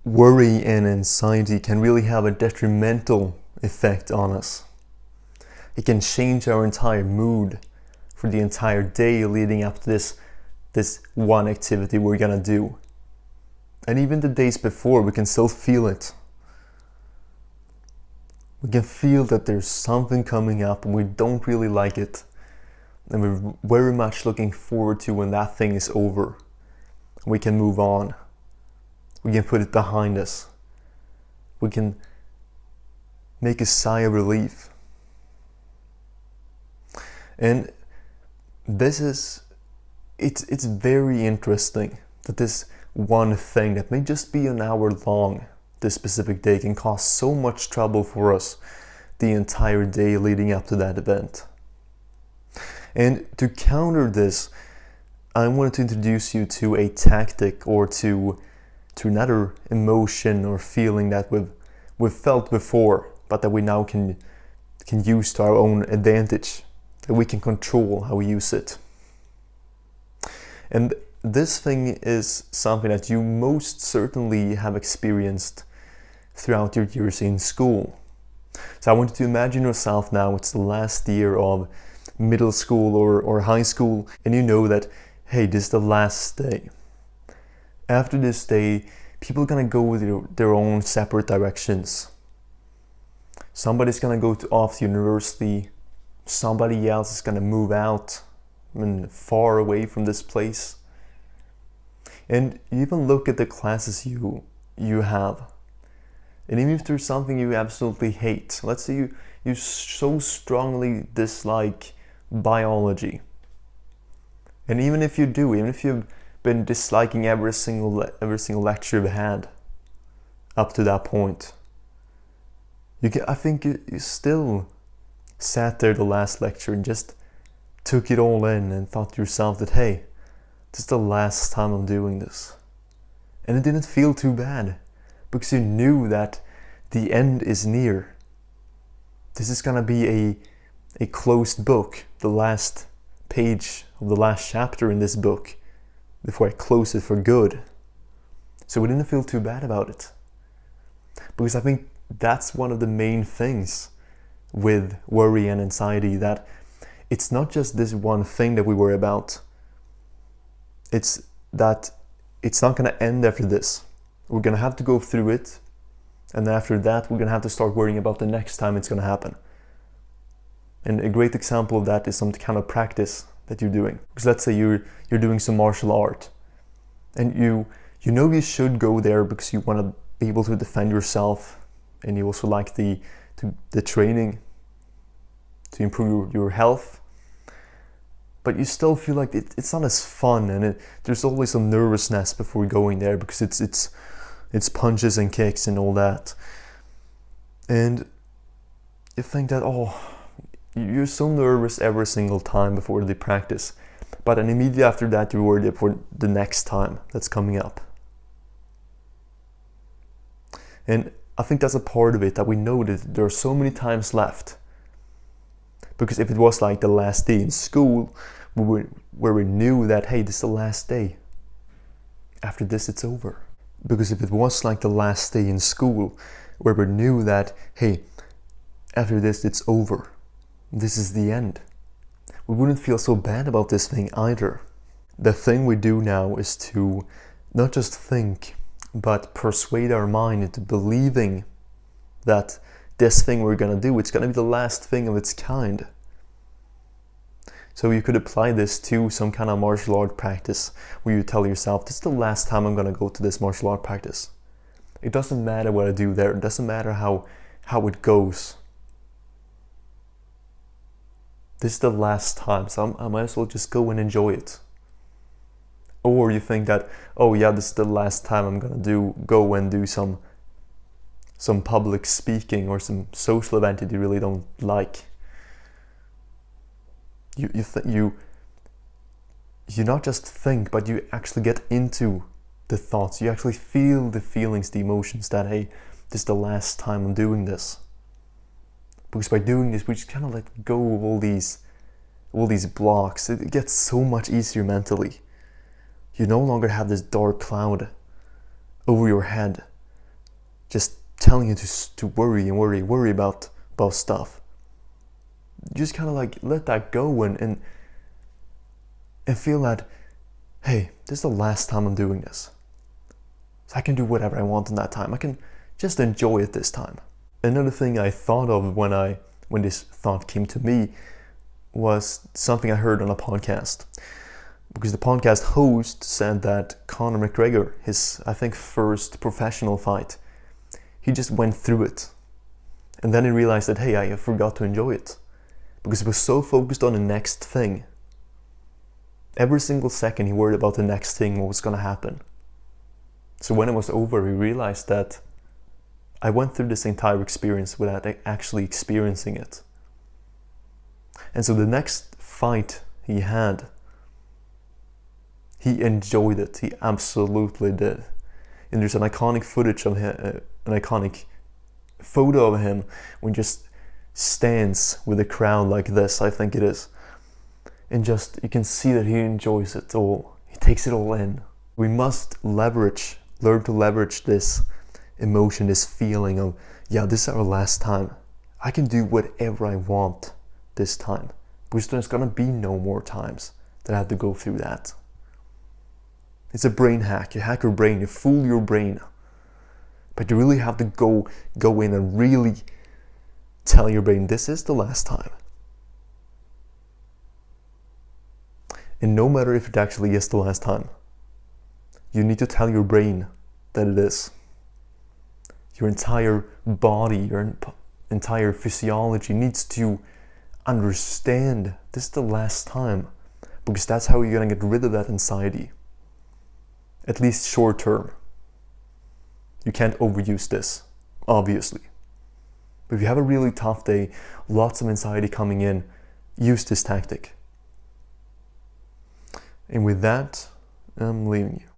worry and anxiety can really have a detrimental effect on us. It can change our entire mood for the entire day leading up to this one activity we're gonna do. And even the days before, we can still feel it. We can feel that there's something coming up and we don't really like it. And we're very much looking forward to when that thing is over. We can move on. We can put it behind us. We can make a sigh of relief. And it's very interesting that this one thing that may just be an hour long this specific day can cause so much trouble for us the entire day leading up to that event. And to counter this, I wanted to introduce you to a tactic or to another emotion or feeling that we've felt before, but that we now can use to our own advantage, that we can control how we use it. And this thing is something that you most certainly have experienced throughout your years in school. So I want you to imagine yourself now, it's the last year of middle school or high school, and you know that, hey, this is the last day. After this day, people are gonna go with their own separate directions. Somebody's gonna go off to university, somebody else is gonna move out, far away from this place. And you even look at the classes you have. And even if there's something you absolutely hate, let's say you so strongly dislike biology. And even if you do, even if you've been disliking every single lecture you've had up to that point, I think you still sat there the last lecture and just took it all in and thought to yourself that, hey, this is the last time I'm doing this. And it didn't feel too bad, because you knew that the end is near. This is gonna be a closed book, the last page of the last chapter in this book, before I close it for good. So we didn't feel too bad about it. Because I think that's one of the main things with worry and anxiety, that it's not just this one thing that we worry about. It's that it's not going to end after this. We're going to have to go through it, and after that we're going to have to start worrying about the next time it's going to happen. And a great example of that is some kind of practice that you're doing. Because let's say you're doing some martial art, and you know you should go there because you want to be able to defend yourself, and you also like the training to improve your health. But you still feel like it's not as fun, and there's always some nervousness before going there, because it's punches and kicks and all that. And you think that, you're so nervous every single time before the practice, but then immediately after that you're worried for the next time that's coming up. And I think that's a part of it, that we know that there are so many times left. Because if it was like the last day in school, where we knew that, hey, this is the last day, after this it's over. Because if it was like the last day in school, where we knew that, hey, after this it's over, this is the end, we wouldn't feel so bad about this thing either. The thing we do now is to not just think, but persuade our mind into believing that this thing we're gonna do, it's gonna be the last thing of its kind. So you could apply this to some kind of martial art practice, where you tell yourself, this is the last time I'm gonna go to this martial art practice. It doesn't matter what I do there, it doesn't matter how it goes. This is the last time, so I might as well just go and enjoy it. Or you think that, this is the last time I'm gonna go and do some public speaking or some social event that you really don't like. You not just think, but you actually get into the thoughts. You actually feel the feelings, the emotions that, hey, this is the last time I'm doing this. Because by doing this, we just kind of let go of all these blocks. It gets so much easier mentally. You no longer have this dark cloud over your head just telling you to worry and worry about stuff. You just kind of like let that go and feel that, hey, this is the last time I'm doing this. So I can do whatever I want in that time. I can just enjoy it this time. Another thing I thought of when this thought came to me was something I heard on a podcast. Because the podcast host said that Conor McGregor, his, I think, first professional fight, he just went through it. And then he realized that, hey, I forgot to enjoy it. Because he was so focused on the next thing. Every single second he worried about the next thing, what was going to happen. So when it was over, he realized that I went through this entire experience without actually experiencing it. And so the next fight he had, he enjoyed it. He absolutely did. And there's an iconic footage of him, an iconic photo of him when he just stands with the crowd like this, I think it is. And just, you can see that he enjoys it all. He takes it all in. We must learn to leverage this emotion, this feeling of, yeah, this is our last time. I can do whatever I want this time. Because there's gonna be no more times that I have to go through that. It's a brain hack. You hack your brain, you fool your brain. But you really have to go in and really tell your brain, this is the last time. And no matter if it actually is the last time, you need to tell your brain that it is. Your entire body, your entire physiology needs to understand this is the last time, because that's how you're gonna get rid of that anxiety. At least short term. You can't overuse this, obviously. But if you have a really tough day, lots of anxiety coming in, use this tactic. And with that, I'm leaving you.